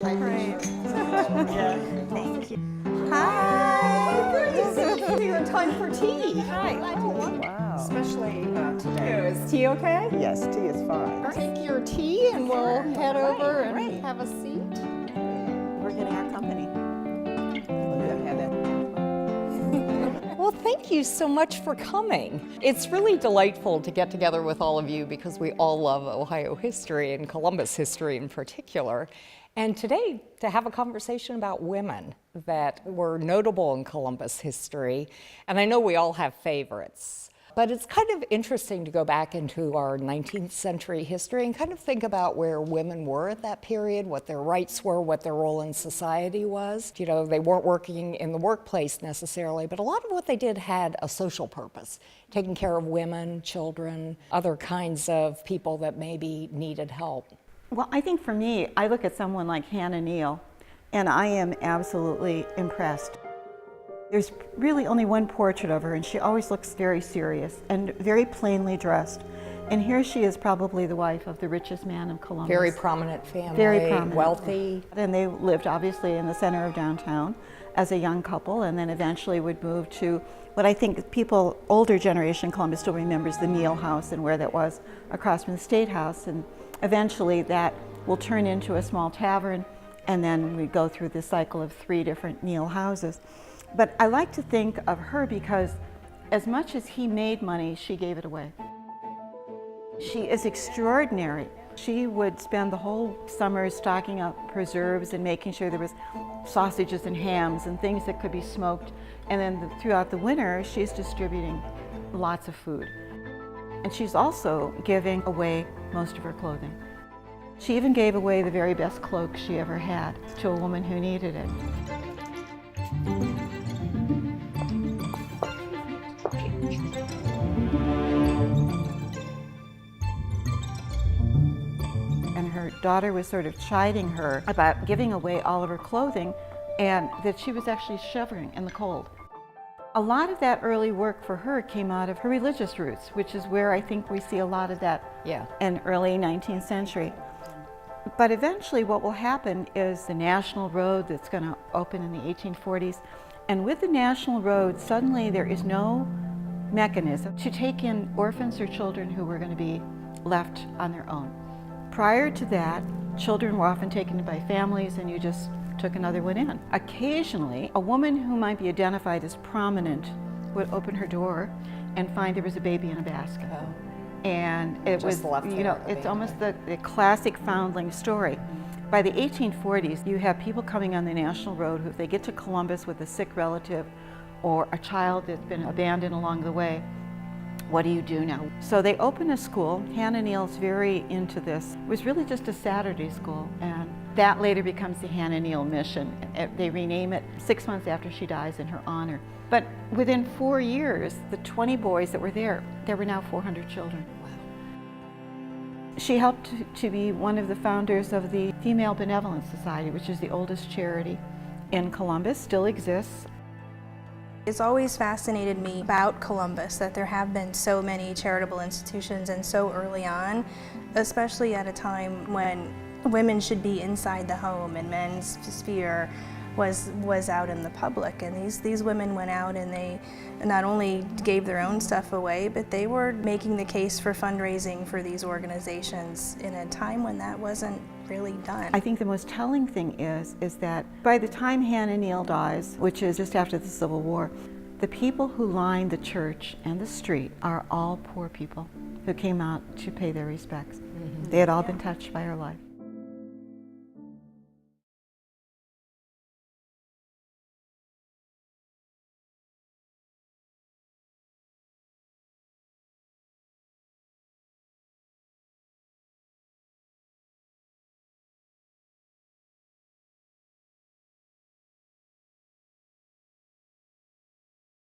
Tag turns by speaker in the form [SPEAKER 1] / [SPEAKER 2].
[SPEAKER 1] Great.
[SPEAKER 2] Thank you.
[SPEAKER 1] Hi. Good to see you in time for tea.
[SPEAKER 2] Hi.
[SPEAKER 1] Wow. Especially
[SPEAKER 2] today.
[SPEAKER 1] Is tea okay?
[SPEAKER 2] Yes, tea is fine.
[SPEAKER 1] Take your tea and we'll head over and have a seat.
[SPEAKER 2] We're getting our company. Well, you haven't had that.
[SPEAKER 3] Well, thank you so much for coming. It's really delightful to get together with all of you because we all love Ohio history and Columbus history in particular. And today, to have a conversation about women that were notable in Columbus history. And I know we all have favorites, but it's kind of interesting to go back into our 19th century history and kind of think about where women were at that period, what their rights were, what their role in society was. You know, they weren't working in the workplace necessarily, but a lot of what they did had a social purpose, taking care of women, children, other kinds of people that maybe needed help.
[SPEAKER 4] Well, I think for me, I look at someone like Hannah Neal, and I am absolutely impressed. There's really only one portrait of her, and she always looks very serious and very plainly dressed. And here she is, probably the wife of the richest man of Columbus.
[SPEAKER 3] Very prominent family,
[SPEAKER 4] Very prominent.
[SPEAKER 3] wealthy.
[SPEAKER 4] And they lived obviously in the center of downtown as a young couple, and then eventually would move to what I think people, older generation Columbus still remembers, the Neal House and where that was across from the State House. And eventually that will turn into a small tavern, and then we go through the cycle of 3 different Neal houses. But I like to think of her because as much as he made money, she gave it away. She is extraordinary. She would spend the whole summer stocking up preserves and making sure there was sausages and hams and things that could be smoked. And then throughout the winter, she's distributing lots of food. And she's also giving away most of her clothing. She even gave away the very best cloak she ever had to a woman who needed it. And her daughter was sort of chiding her about giving away all of her clothing, and that she was actually shivering in the cold. A lot of that early work for her came out of her religious roots, which is where I think we see a lot of that in early 19th century. But eventually what will happen is the National Road that's going to open in the 1840s. And with the National Road, suddenly there is no mechanism to take in orphans or children who were going to be left on their own. Prior to that, children were often taken by families and you just took another one in. Occasionally, a woman who might be identified as prominent would open her door and find there was a baby in a basket.
[SPEAKER 3] Oh.
[SPEAKER 4] And it
[SPEAKER 3] Just
[SPEAKER 4] was,
[SPEAKER 3] left
[SPEAKER 4] you
[SPEAKER 3] there,
[SPEAKER 4] know,
[SPEAKER 3] a
[SPEAKER 4] it's
[SPEAKER 3] baby.
[SPEAKER 4] almost the classic foundling story. By the 1840s, you have people coming on the National Road who, if they get to Columbus with a sick relative or a child that's been abandoned along the way, what do you do now? So they open a school. Hannah Neal's very into this. It was really just a Saturday school, and that later becomes the Hannah Neal Mission. They rename it 6 months after she dies in her honor. But within 4 years, the 20 boys that were there were now 400 children. She helped to be one of the founders of the Female Benevolent Society, which is the oldest charity in Columbus, still exists.
[SPEAKER 5] It's always fascinated me about Columbus that there have been so many charitable institutions and so early on, especially at a time when women should be inside the home and men's sphere was out in the public. And these women went out and they not only gave their own stuff away, but they were making the case for fundraising for these organizations in a time when that wasn't really done.
[SPEAKER 4] I think the most telling thing is that by the time Hannah Neal dies, which is just after the Civil War, the people who lined the church and the street are all poor people who came out to pay their respects. They had all been touched by her life.